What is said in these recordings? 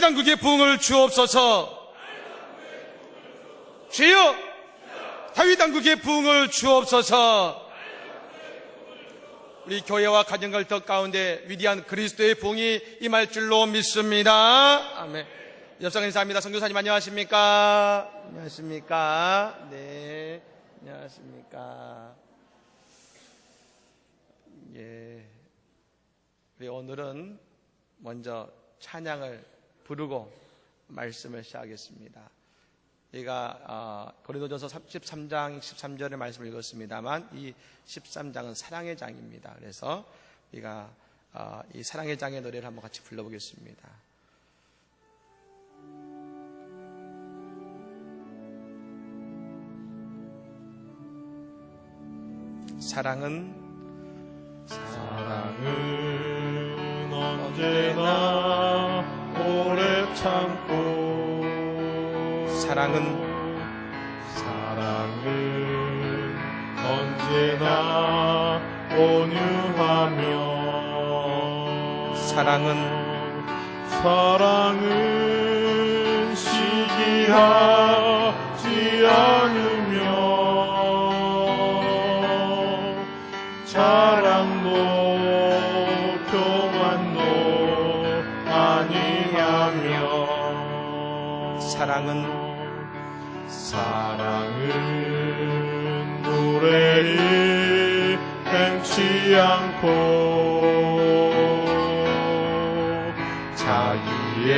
당국의 부흥을 주옵소서. 주여, 다윗 당국의 부흥을 주옵소서. 우리 교회와 가정갈 터 가운데 위대한 그리스도의 부흥이 임할 줄로 믿습니다. 아멘. 옆상 인사합니다. 선교사님 안녕하십니까? 안녕하십니까? 네, 안녕하십니까? 예, 우리 오늘은 먼저 찬양을 부르고 말씀을 시작하겠습니다. 우리가 고린도전서 13장 13절의 말씀을 읽었습니다만 이 13장은 사랑의 장입니다. 그래서 우리가 이 사랑의 장의 노래를 한번 같이 불러보겠습니다. 사랑은 언제나 오래 참고 사랑은 언제나 온유하며 사랑은 시기하지 않으며 자랑도 교만도 아니하며 사랑은 무례히 행치 않고 자기의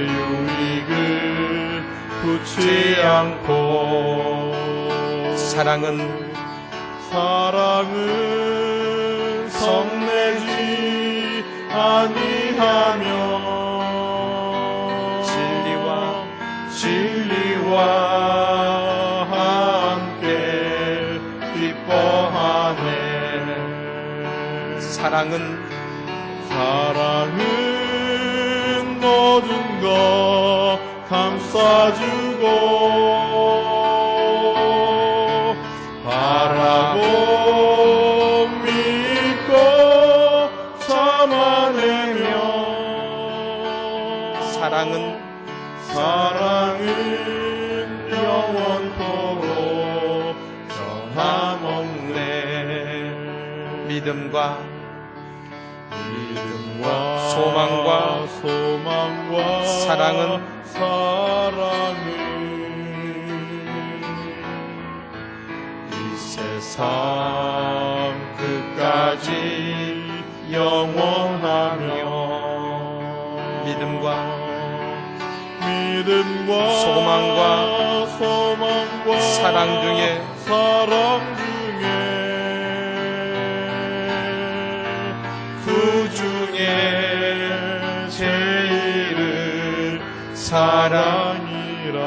유익을 굳지 않고 사랑은 성내지 아니하며 진리와 함께 기뻐하네. 사랑은 모든 것 감싸주고 바라고 믿고 참아내며 사랑은 영원토록 변함없네. 믿음과 소망과 사랑은 이 세상 끝까지 영원하며 믿음과 소망과 사랑 중에 그 중에 제일은 사랑이라.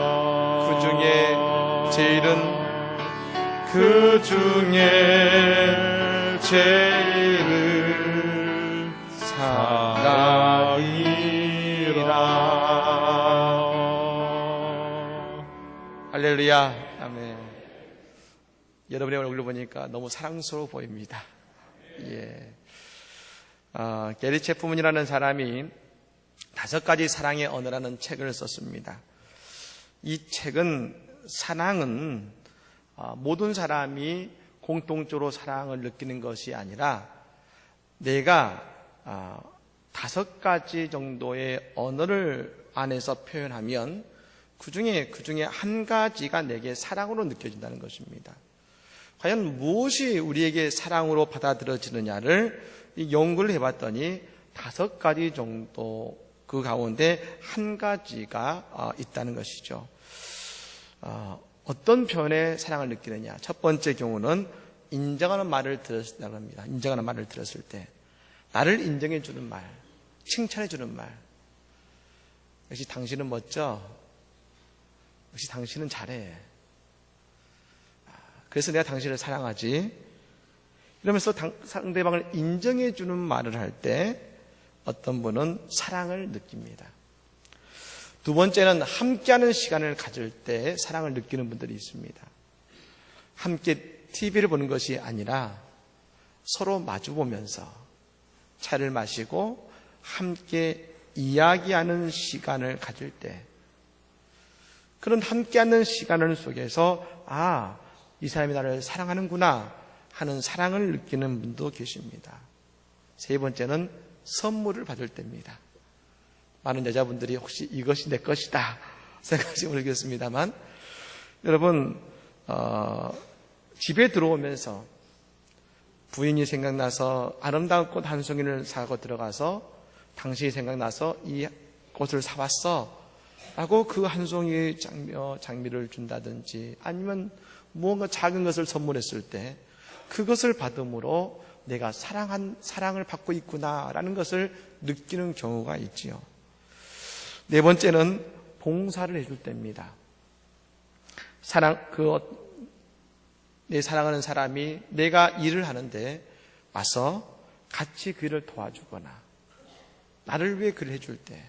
그 중에 제일은 사랑이라. 할렐루야. 아멘. 여러분의 얼굴을 보니까 너무 사랑스러워 보입니다. 예. 게리 체프문이라는 사람이 5가지 사랑의 언어라는 책을 썼습니다. 이 책은 사랑은 모든 사람이 공통적으로 사랑을 느끼는 것이 아니라 내가 5가지 정도의 언어를 안에서 표현하면 그 중에 한 가지가 내게 사랑으로 느껴진다는 것입니다. 과연 무엇이 우리에게 사랑으로 받아들여지느냐를 연구를 해봤더니 5가지 정도 그 가운데 한 가지가 있다는 것이죠. 어떤 표현에 사랑을 느끼느냐. 첫 번째 경우는 인정하는 말을 들었을 때라고 합니다. 인정하는 말을 들었을 때 나를 인정해 주는 말, 칭찬해 주는 말. 역시 당신은 멋져. 역시 당신은 잘해. 그래서 내가 당신을 사랑하지. 이러면서 상대방을 인정해 주는 말을 할 때 어떤 분은 사랑을 느낍니다. 두 번째는 함께하는 시간을 가질 때 사랑을 느끼는 분들이 있습니다. 함께 TV를 보는 것이 아니라 서로 마주보면서 차를 마시고 함께 이야기하는 시간을 가질 때, 그런 함께하는 시간을 속에서 이 사람이 나를 사랑하는구나 하는 사랑을 느끼는 분도 계십니다. 세 번째는 선물을 받을 때입니다. 많은 여자분들이 혹시 이것이 내 것이다 생각하시면 모르겠습니다만, 여러분 집에 들어오면서 부인이 생각나서 아름다운 꽃 한 송이를 사고 들어가서 당신이 생각나서 이 꽃을 사왔어 라고 그 한 송이의 장미를 준다든지, 아니면 무언가 작은 것을 선물했을 때 그것을 받음으로 내가 사랑을 받고 있구나라는 것을 느끼는 경우가 있지요. 네 번째는 봉사를 해줄 때입니다. 내 사랑하는 사람이 내가 일을 하는데 와서 같이 그 일을 도와주거나 나를 위해 그를 해줄 때,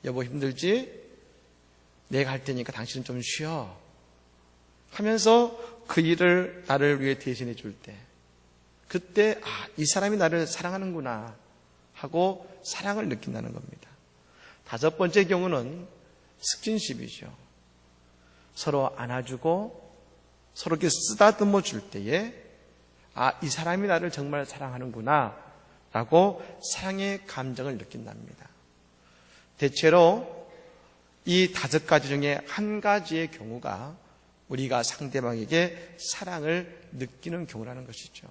여보 힘들지? 내가 할 테니까 당신은 좀 쉬어 하면서 그 일을 나를 위해 대신해 줄 때, 그때 이 사람이 나를 사랑하는구나 하고 사랑을 느낀다는 겁니다. 다섯 번째 경우는 스킨십이죠. 서로 안아주고 서로 이렇게 쓰다듬어 줄 때에 이 사람이 나를 정말 사랑하는구나 라고 사랑의 감정을 느낀답니다. 대체로 이 다섯 가지 중에 한 가지의 경우가 우리가 상대방에게 사랑을 느끼는 경우라는 것이죠.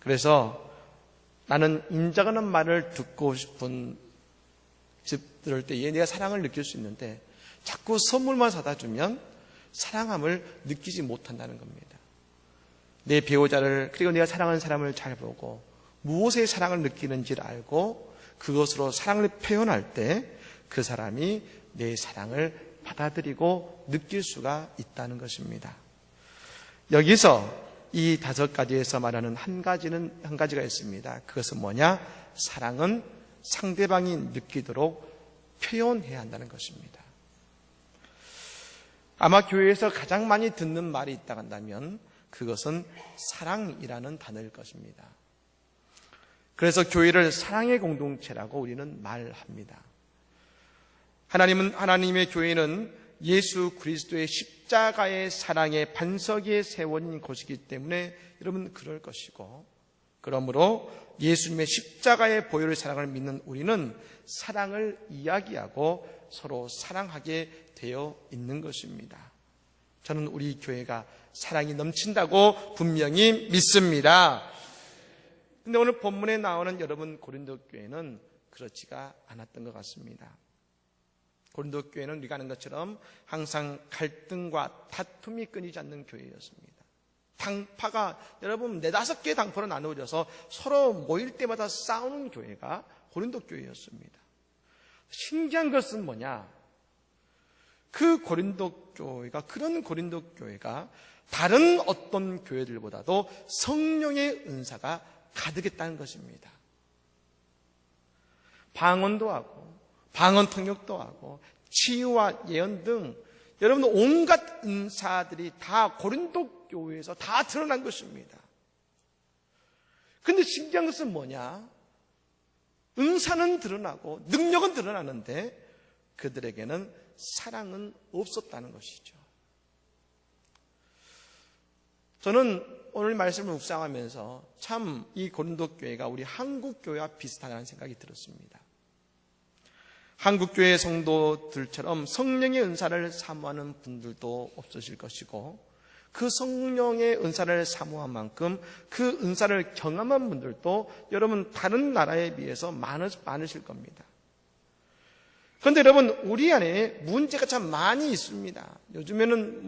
그래서 나는 인정하는 말을 듣고 싶은 들을 때에 내가 사랑을 느낄 수 있는데 자꾸 선물만 사다 주면 사랑함을 느끼지 못한다는 겁니다. 내 배우자를, 그리고 내가 사랑하는 사람을 잘 보고 무엇에 사랑을 느끼는지를 알고 그것으로 사랑을 표현할 때 그 사람이 내 사랑을 받아들이고 느낄 수가 있다는 것입니다. 여기서 이 다섯 가지에서 말하는 한 가지가 있습니다. 그것은 뭐냐? 사랑은 상대방이 느끼도록 표현해야 한다는 것입니다. 아마 교회에서 가장 많이 듣는 말이 있다고 한다면 그것은 사랑이라는 단어일 것입니다. 그래서 교회를 사랑의 공동체라고 우리는 말합니다. 하나님의 교회는 예수 그리스도의 십자가의 사랑의 반석 위에 세워진 곳이기 때문에 여러분 그럴 것이고, 그러므로 예수님의 십자가의 보혈의 사랑을 믿는 우리는 사랑을 이야기하고 서로 사랑하게 되어 있는 것입니다. 저는 우리 교회가 사랑이 넘친다고 분명히 믿습니다. 근데 오늘 본문에 나오는 여러분 고린도 교회는 그렇지가 않았던 것 같습니다. 고린도 교회는 우리가 아는 것처럼 항상 갈등과 다툼이 끊이지 않는 교회였습니다. 당파가 여러분 4-5개의 당파로 나누어져서 서로 모일 때마다 싸우는 교회가 고린도 교회였습니다. 신기한 것은 뭐냐? 그런 고린도 교회가 다른 어떤 교회들보다도 성령의 은사가 가득했다는 것입니다. 방언도 하고 방언 통역도 하고 치유와 예언 등 여러분 온갖 은사들이 다 고린도 교회에서 다 드러난 것입니다. 그런데 신기한 것은 뭐냐? 은사는 드러나고 능력은 드러나는데 그들에게는 사랑은 없었다는 것이죠. 저는 오늘 말씀을 묵상하면서 참 이 고린도 교회가 우리 한국 교회와 비슷하다는 생각이 들었습니다. 한국 교회 성도들처럼 성령의 은사를 사모하는 분들도 없으실 것이고, 그 성령의 은사를 사모한 만큼 그 은사를 경험한 분들도 여러분 다른 나라에 비해서 많으실 겁니다. 그런데 여러분 우리 안에 문제가 참 많이 있습니다. 요즘에는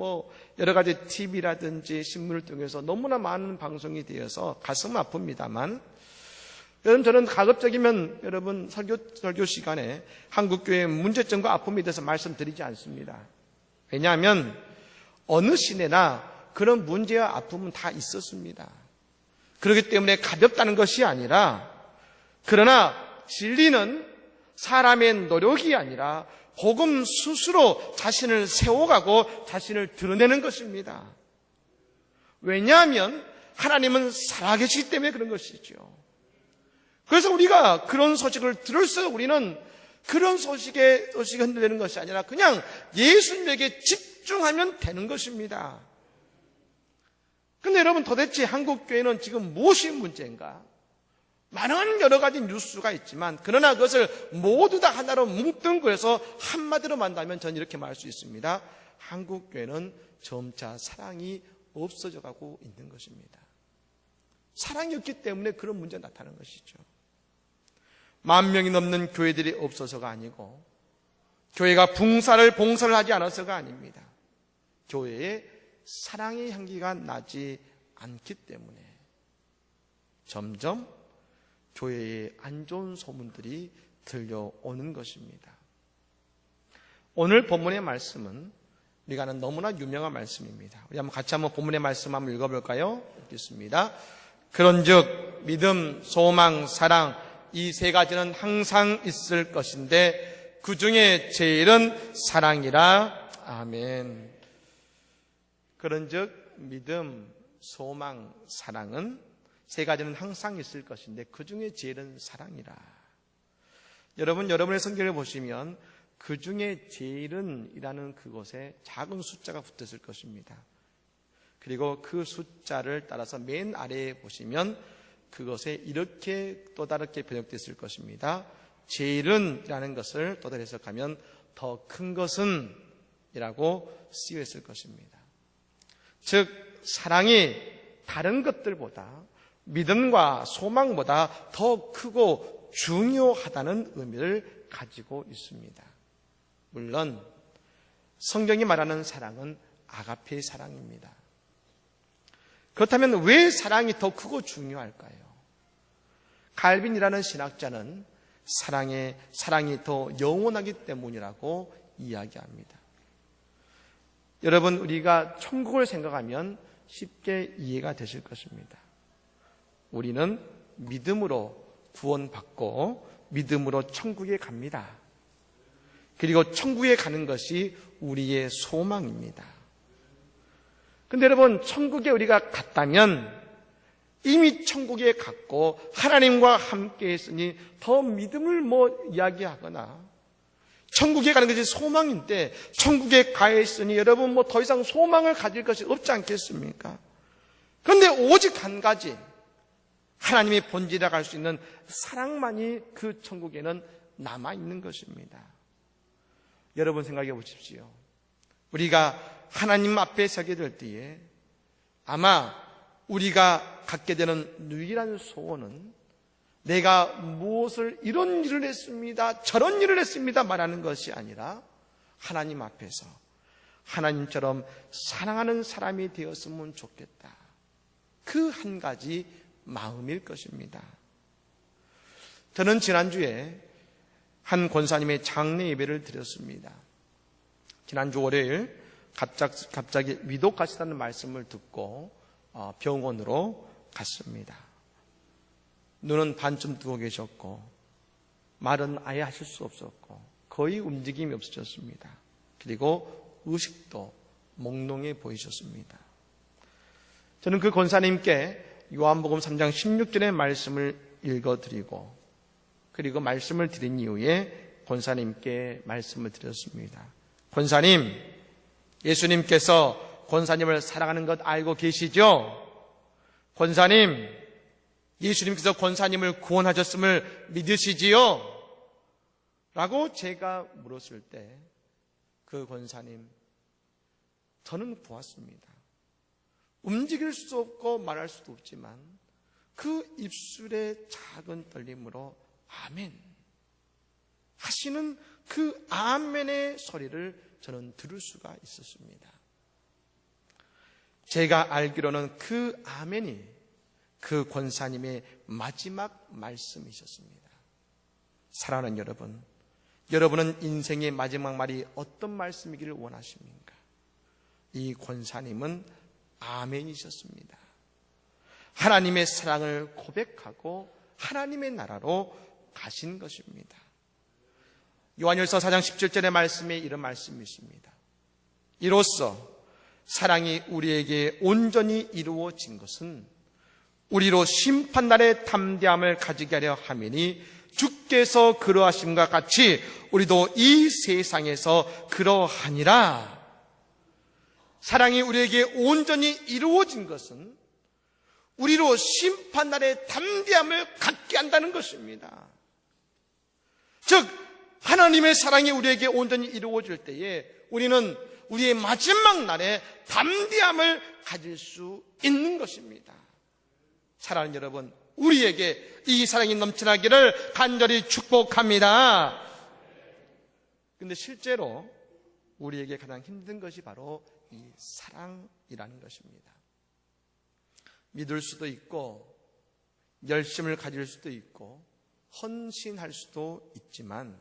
여러 가지 TV라든지 신문을 통해서 너무나 많은 방송이 되어서 가슴 아픕니다만, 여러분 저는 가급적이면 여러분 설교 시간에 한국교회의 문제점과 아픔에 대해서 말씀드리지 않습니다. 왜냐하면 어느 시대나 그런 문제와 아픔은 다 있었습니다. 그렇기 때문에 가볍다는 것이 아니라, 그러나 진리는 사람의 노력이 아니라 복음 스스로 자신을 세워가고 자신을 드러내는 것입니다. 왜냐하면 하나님은 살아계시기 때문에 그런 것이죠. 그래서 우리가 그런 소식을 들을수록 우리는 그런 소식에 흔들리는 것이 아니라 그냥 예수님에게 집중하면 되는 것입니다. 근데 여러분, 도대체 한국교회는 지금 무엇이 문제인가? 많은 여러 가지 뉴스가 있지만, 그러나 그것을 모두 다 하나로 뭉뚱그려서 한마디로 만나면 저는 이렇게 말할 수 있습니다. 한국교회는 점차 사랑이 없어져 가고 있는 것입니다. 사랑이 없기 때문에 그런 문제가 나타나는 것이죠. 10,000명이 넘는 교회들이 없어서가 아니고, 교회가 봉사를 하지 않아서가 아닙니다. 교회에 사랑의 향기가 나지 않기 때문에 점점 교회에 안 좋은 소문들이 들려오는 것입니다. 오늘 본문의 말씀은 우리가 아는 너무나 유명한 말씀입니다. 우리 같이 한번 본문의 말씀 한번 읽어볼까요? 읽겠습니다. 그런즉 믿음, 소망, 사랑 이 세 가지는 항상 있을 것인데 그 중에 제일은 사랑이라. 아멘. 그런즉 믿음, 소망, 사랑은 세 가지는 항상 있을 것인데 그 중에 제일은 사랑이라. 여러분의 성경을 보시면 그 중에 제일은 이라는 그곳에 작은 숫자가 붙었을 것입니다. 그리고 그 숫자를 따라서 맨 아래에 보시면 그것에 이렇게 또 다르게 번역됐을 것입니다. 제일은 이라는 것을 또 다르게 해석하면 더 큰 것은 이라고 쓰여 있을 것입니다. 즉 사랑이 다른 것들보다 믿음과 소망보다 더 크고 중요하다는 의미를 가지고 있습니다. 물론 성경이 말하는 사랑은 아가페의 사랑입니다. 그렇다면 왜 사랑이 더 크고 중요할까요? 칼빈이라는 신학자는 사랑이 더 영원하기 때문이라고 이야기합니다. 여러분, 우리가 천국을 생각하면 쉽게 이해가 되실 것입니다. 우리는 믿음으로 구원받고 믿음으로 천국에 갑니다. 그리고 천국에 가는 것이 우리의 소망입니다. 근데 여러분, 천국에 우리가 갔다면 이미 천국에 갔고 하나님과 함께 했으니 더 믿음을 이야기하거나 천국에 가는 것이 소망인데 천국에 가 있으니 여러분 더 이상 소망을 가질 것이 없지 않겠습니까? 그런데 오직 한 가지, 하나님의 본질이라 할 수 있는 사랑만이 그 천국에는 남아있는 것입니다. 여러분 생각해 보십시오. 우리가 하나님 앞에 서게 될 때에 아마 우리가 갖게 되는 유일한 소원은 내가 무엇을 이런 일을 했습니다, 저런 일을 했습니다 말하는 것이 아니라 하나님 앞에서 하나님처럼 사랑하는 사람이 되었으면 좋겠다. 그 한 가지 마음일 것입니다. 저는 지난주에 한 권사님의 장례 예배를 드렸습니다. 지난주 월요일 갑자기 위독하시다는 말씀을 듣고 병원으로 갔습니다. 눈은 반쯤 뜨고 계셨고 말은 아예 하실 수 없었고 거의 움직임이 없으셨습니다. 그리고 의식도 몽롱해 보이셨습니다. 저는 그 권사님께 요한복음 3장 16절의 말씀을 읽어드리고 그리고 말씀을 드린 이후에 권사님께 말씀을 드렸습니다. 권사님, 예수님께서 권사님을 사랑하는 것 알고 계시죠? 권사님, 예수님께서 권사님을 구원하셨음을 믿으시지요? 라고 제가 물었을 때 그 권사님, 저는 보았습니다. 움직일 수도 없고 말할 수도 없지만 그 입술의 작은 떨림으로 아멘 하시는 그 아멘의 소리를 저는 들을 수가 있었습니다. 제가 알기로는 그 아멘이 그 권사님의 마지막 말씀이셨습니다. 사랑하는 여러분, 여러분은 인생의 마지막 말이 어떤 말씀이기를 원하십니까? 이 권사님은 아멘이셨습니다. 하나님의 사랑을 고백하고 하나님의 나라로 가신 것입니다. 요한일서 4장 17절의 말씀에 이런 말씀이 있습니다. 이로써 사랑이 우리에게 온전히 이루어진 것은 우리로 심판날의 담대함을 가지게 하려 함이니 주께서 그러하심과 같이 우리도 이 세상에서 그러하니라. 사랑이 우리에게 온전히 이루어진 것은 우리로 심판날의 담대함을 갖게 한다는 것입니다. 즉 하나님의 사랑이 우리에게 온전히 이루어질 때에 우리는 우리의 마지막 날에 담대함을 가질 수 있는 것입니다. 사랑하는 여러분, 우리에게 이 사랑이 넘쳐나기를 간절히 축복합니다. 그런데 실제로 우리에게 가장 힘든 것이 바로 이 사랑이라는 것입니다. 믿을 수도 있고 열심을 가질 수도 있고 헌신할 수도 있지만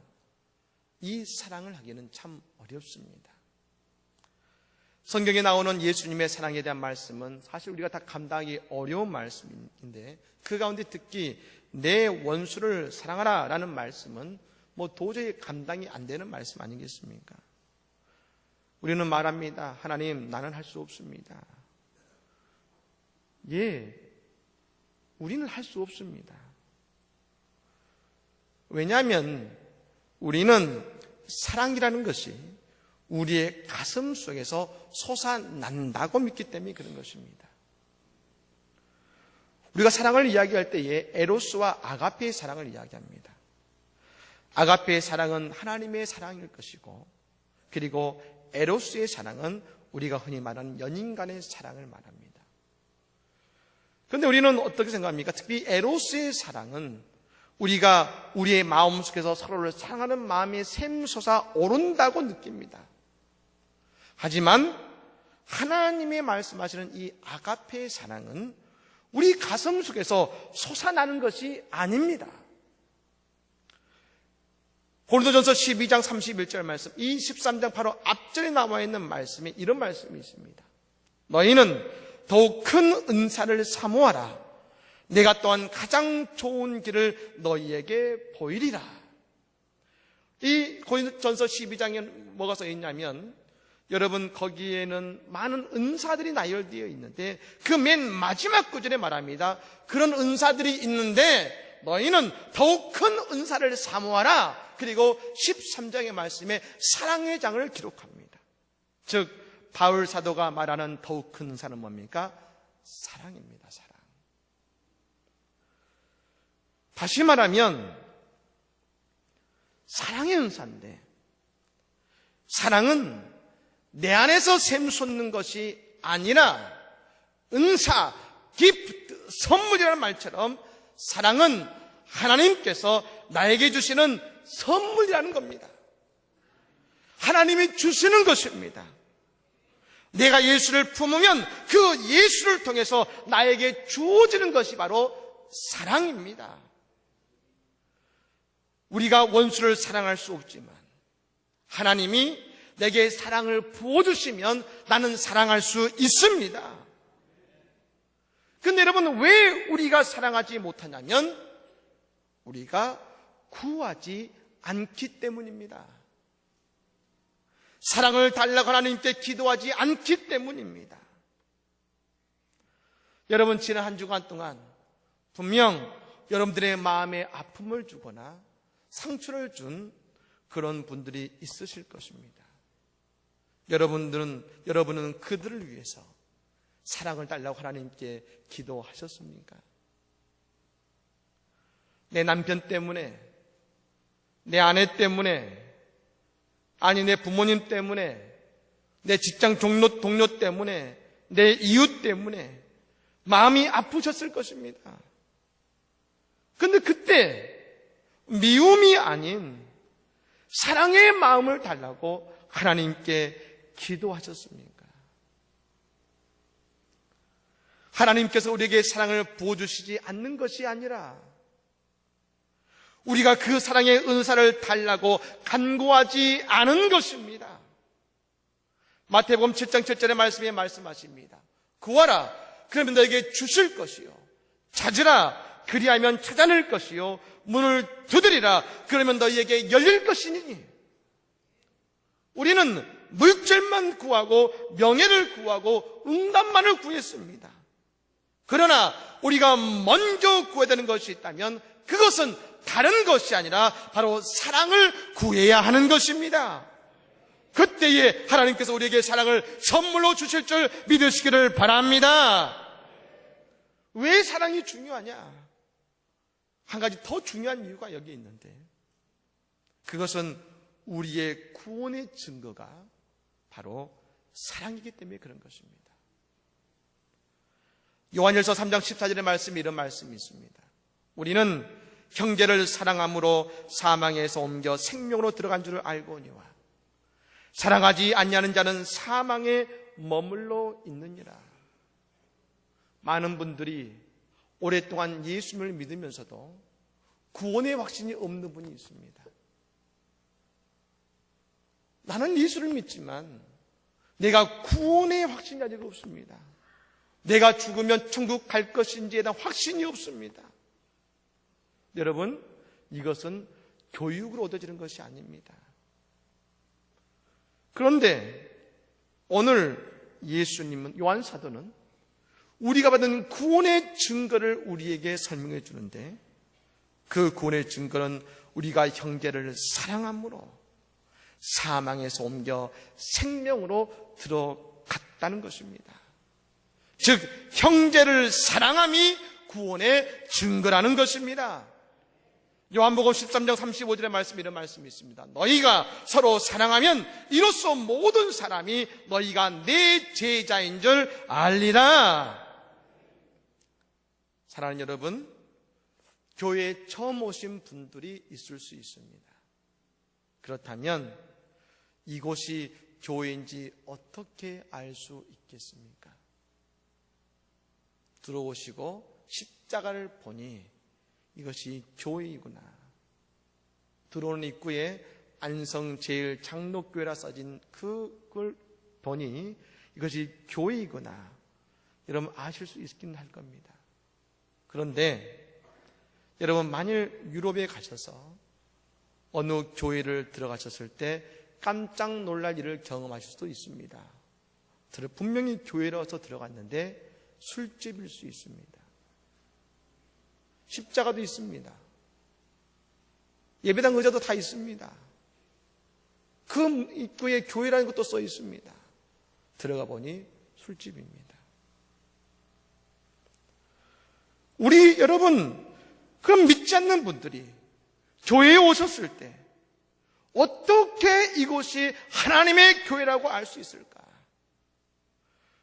이 사랑을 하기는 참 어렵습니다. 성경에 나오는 예수님의 사랑에 대한 말씀은 사실 우리가 다 감당하기 어려운 말씀인데 그 가운데 특히 내 원수를 사랑하라 라는 말씀은 도저히 감당이 안 되는 말씀 아니겠습니까? 우리는 말합니다. 하나님, 나는 할 수 없습니다. 예, 우리는 할 수 없습니다. 왜냐하면 우리는 사랑이라는 것이 우리의 가슴 속에서 솟아난다고 믿기 때문에 그런 것입니다. 우리가 사랑을 이야기할 때에 에로스와 아가페의 사랑을 이야기합니다. 아가페의 사랑은 하나님의 사랑일 것이고, 그리고 에로스의 사랑은 우리가 흔히 말하는 연인 간의 사랑을 말합니다. 그런데 우리는 어떻게 생각합니까? 특히 에로스의 사랑은 우리가 우리의 마음속에서 서로를 사랑하는 마음이 샘솟아 오른다고 느낍니다. 하지만 하나님의 말씀하시는 이 아가페의 사랑은 우리 가슴 속에서 솟아나는 것이 아닙니다. 고린도전서 12장 31절 말씀, 이 13장 바로 앞절에 나와 있는 말씀에 이런 말씀이 있습니다. 너희는 더욱 큰 은사를 사모하라. 내가 또한 가장 좋은 길을 너희에게 보이리라. 이 고린도전서 12장에 뭐가 써 있냐면, 여러분 거기에는 많은 은사들이 나열되어 있는데 그 맨 마지막 구절에 말합니다. 그런 은사들이 있는데 너희는 더욱 큰 은사를 사모하라. 그리고 13장의 말씀에 사랑의 장을 기록합니다. 즉 바울 사도가 말하는 더욱 큰 은사는 뭡니까? 사랑입니다. 사랑. 다시 말하면 사랑의 은사인데, 사랑은 내 안에서 샘솟는 것이 아니라 은사, 기프트, 선물이라는 말처럼 사랑은 하나님께서 나에게 주시는 선물이라는 겁니다. 하나님이 주시는 것입니다. 내가 예수를 품으면 그 예수를 통해서 나에게 주어지는 것이 바로 사랑입니다. 우리가 원수를 사랑할 수 없지만 하나님이 내게 사랑을 부어주시면 나는 사랑할 수 있습니다. 근데 여러분, 왜 우리가 사랑하지 못하냐면 우리가 구하지 않기 때문입니다. 사랑을 달라고 하나님께 기도하지 않기 때문입니다. 여러분, 지난 한 주간 동안 분명 여러분들의 마음에 아픔을 주거나 상처를 준 그런 분들이 있으실 것입니다. 여러분은 그들을 위해서 사랑을 달라고 하나님께 기도하셨습니까? 내 남편 때문에, 내 아내 때문에, 아니 내 부모님 때문에, 내 직장 동료 때문에, 내 이웃 때문에 마음이 아프셨을 것입니다. 그런데 그때 미움이 아닌 사랑의 마음을 달라고 하나님께 기도하셨습니까? 하나님께서 우리에게 사랑을 부어주시지 않는 것이 아니라 우리가 그 사랑의 은사를 달라고 간구하지 않은 것입니다. 마태복음 7장 7절의 말씀에 말씀하십니다. 구하라, 그러면 너에게 주실 것이요. 찾으라, 그리하면 찾아낼 것이요. 문을 두드리라, 그러면 너희에게 열릴 것이니. 우리는 물질만 구하고 명예를 구하고 응답만을 구했습니다. 그러나 우리가 먼저 구해야 되는 것이 있다면 그것은 다른 것이 아니라 바로 사랑을 구해야 하는 것입니다. 그때에 하나님께서 우리에게 사랑을 선물로 주실 줄 믿으시기를 바랍니다. 왜 사랑이 중요하냐? 한 가지 더 중요한 이유가 여기 있는데, 그것은 우리의 구원의 증거가 바로 사랑이기 때문에 그런 것입니다. 요한일서 3장 14절의 말씀에 이런 말씀이 있습니다. 우리는 형제를 사랑함으로 사망에서 옮겨 생명으로 들어간 줄을 알거니와 사랑하지 아니하는 자는 사망에 머물러 있느니라. 많은 분들이 오랫동안 예수님을 믿으면서도 구원의 확신이 없는 분이 있습니다. 나는 예수를 믿지만 내가 구원의 확신이 아직 없습니다. 내가 죽으면 천국 갈 것인지에 대한 확신이 없습니다. 여러분, 이것은 교육으로 얻어지는 것이 아닙니다. 그런데 오늘 예수님은, 요한 사도는 우리가 받은 구원의 증거를 우리에게 설명해 주는데, 그 구원의 증거는 우리가 형제를 사랑함으로 사망에서 옮겨 생명으로 들어갔다는 것입니다. 즉 형제를 사랑함이 구원의 증거라는 것입니다. 요한복음 13장 35절의 말씀에 이런 말씀이 있습니다. 너희가 서로 사랑하면 이로써 모든 사람이 너희가 내 제자인 줄 알리라. 사랑하는 여러분, 교회에 처음 오신 분들이 있을 수 있습니다. 그렇다면 이곳이 교회인지 어떻게 알 수 있겠습니까? 들어오시고 십자가를 보니 이것이 교회이구나. 들어오는 입구에 안성제일장로교회라 써진 그걸 보니 이것이 교회이구나. 여러분 아실 수 있긴 할 겁니다. 그런데 여러분, 만일 유럽에 가셔서 어느 교회를 들어가셨을 때 깜짝 놀랄 일을 경험하실 수도 있습니다. 분명히 교회라서 들어갔는데 술집일 수 있습니다. 십자가도 있습니다. 예배당 의자도 다 있습니다. 그 입구에 교회라는 것도 써 있습니다. 들어가 보니 술집입니다. 우리 여러분, 그럼 믿지 않는 분들이 교회에 오셨을 때 어떻게 이곳이 하나님의 교회라고 알 수 있을까?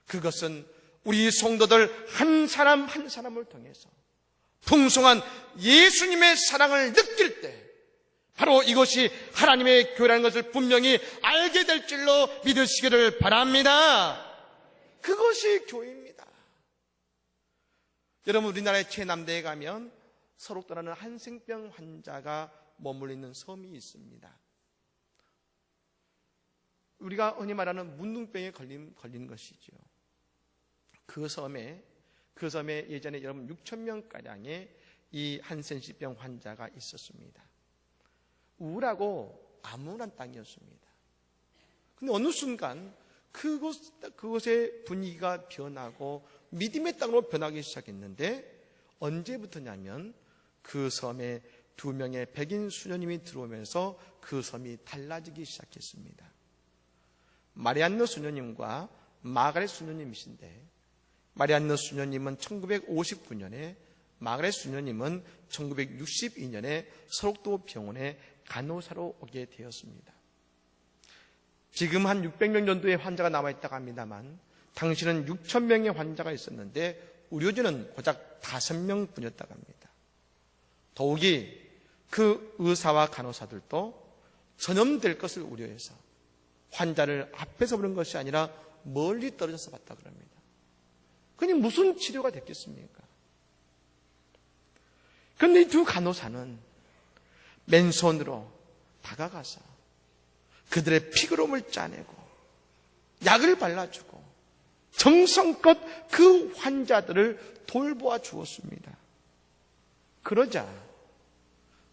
그것은 우리 성도들 한 사람 한 사람을 통해서 풍성한 예수님의 사랑을 느낄 때 바로 이것이 하나님의 교회라는 것을 분명히 알게 될 줄로 믿으시기를 바랍니다. 그것이 교회입니다. 여러분, 우리나라의 최남대에 가면 서록도라는 한센병 환자가 머물러 있는 섬이 있습니다. 우리가 흔히 말하는 문둥병에 걸린 것이죠. 그 섬에 예전에 여러분 6,000명가량의 이 한센병 환자가 있었습니다. 우울하고 암울한 땅이었습니다. 근데 어느 순간 그곳의 분위기가 변하고 믿음의 땅으로 변하기 시작했는데, 언제부터냐면 그 섬에 2명의 백인 수녀님이 들어오면서 그 섬이 달라지기 시작했습니다. 마리안느 수녀님과 마가렛 수녀님이신데, 마리안느 수녀님은 1959년에, 마가렛 수녀님은 1962년에 서록도 병원에 간호사로 오게 되었습니다. 지금 한 600명 정도의 환자가 남아있다고 합니다만, 당시는 6,000명의 환자가 있었는데 의료진은 고작 5명 뿐이었다고 합니다. 더욱이 그 의사와 간호사들도 전염될 것을 우려해서 환자를 앞에서 보는 것이 아니라 멀리 떨어져서 봤다고 합니다. 그니 무슨 치료가 됐겠습니까? 그런데 이 두 간호사는 맨손으로 다가가서 그들의 피그름을 짜내고 약을 발라주고 정성껏 그 환자들을 돌보아 주었습니다. 그러자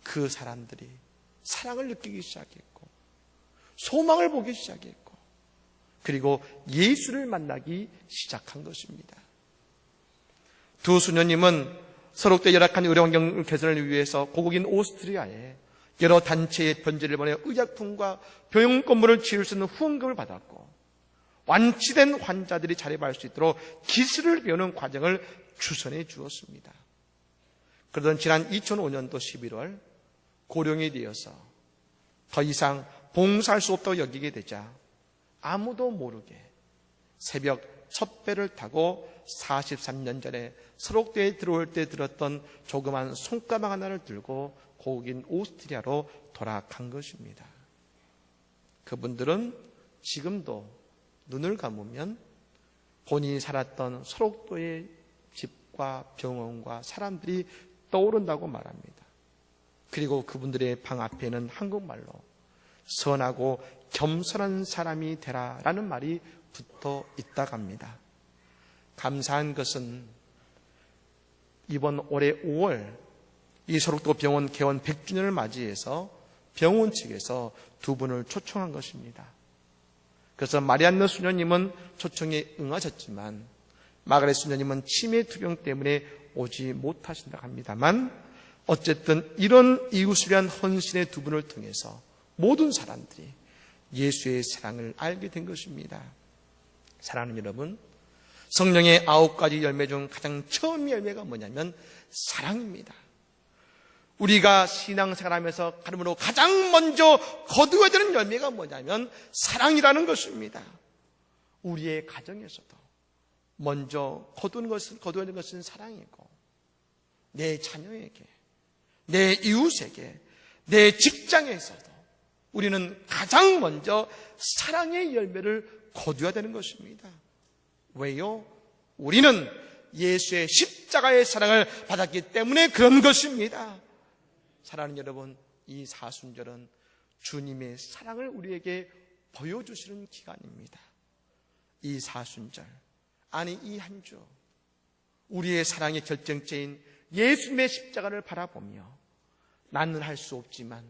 그 사람들이 사랑을 느끼기 시작했고 소망을 보기 시작했고 그리고 예수를 만나기 시작한 것입니다. 두 수녀님은 서록대 열악한 의료 환경 개선을 위해서 고국인 오스트리아에 여러 단체의 편지를 보내 의약품과 병원 건물을 지을 수 있는 후원금을 받았고, 완치된 환자들이 자립할 수 있도록 기술을 배우는 과정을 주선해 주었습니다. 그러던 지난 2005년도 11월 고령이 되어서 더 이상 봉사할 수 없다고 여기게 되자 아무도 모르게 새벽 첫 배를 타고 43년 전에 서록대에 들어올 때 들었던 조그만 손가방 하나를 들고 고국인 오스트리아로 돌아간 것입니다. 그분들은 지금도 눈을 감으면 본인이 살았던 서록도의 집과 병원과 사람들이 떠오른다고 말합니다. 그리고 그분들의 방 앞에는 한국말로 선하고 겸손한 사람이 되라라는 말이 붙어 있다고 합니다. 감사한 것은 이번 올해 5월 이 서록도 병원 개원 100주년을 맞이해서 병원 측에서 두 분을 초청한 것입니다. 그래서 마리안느 수녀님은 초청에 응하셨지만 마가렛 수녀님은 치매 투병 때문에 오지 못하신다고 합니다만, 어쨌든 이런 이웃을 위한 헌신의 두 분을 통해서 모든 사람들이 예수의 사랑을 알게 된 것입니다. 사랑하는 여러분, 성령의 9가지 열매 중 가장 처음 열매가 뭐냐면 사랑입니다. 우리가 신앙생활하면서 가름으로 가장 먼저 거두어야 되는 열매가 뭐냐면 사랑이라는 것입니다. 우리의 가정에서도 먼저 거두어야 되는 것은 사랑이고, 내 자녀에게, 내 이웃에게, 내 직장에서도 우리는 가장 먼저 사랑의 열매를 거두어야 되는 것입니다. 왜요? 우리는 예수의 십자가의 사랑을 받았기 때문에 그런 것입니다. 사랑하는 여러분, 이 사순절은 주님의 사랑을 우리에게 보여주시는 기간입니다. 이 사순절, 아니 이 한 주, 우리의 사랑의 결정체인 예수님의 십자가를 바라보며 나는 할 수 없지만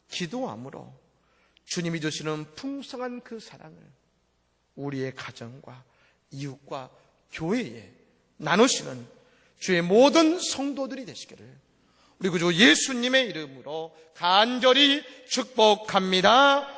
기도함으로 주님이 주시는 풍성한 그 사랑을 우리의 가정과 이웃과 교회에 나누시는 주의 모든 성도들이 되시기를 우리 구주 예수님의 이름으로 간절히 축복합니다.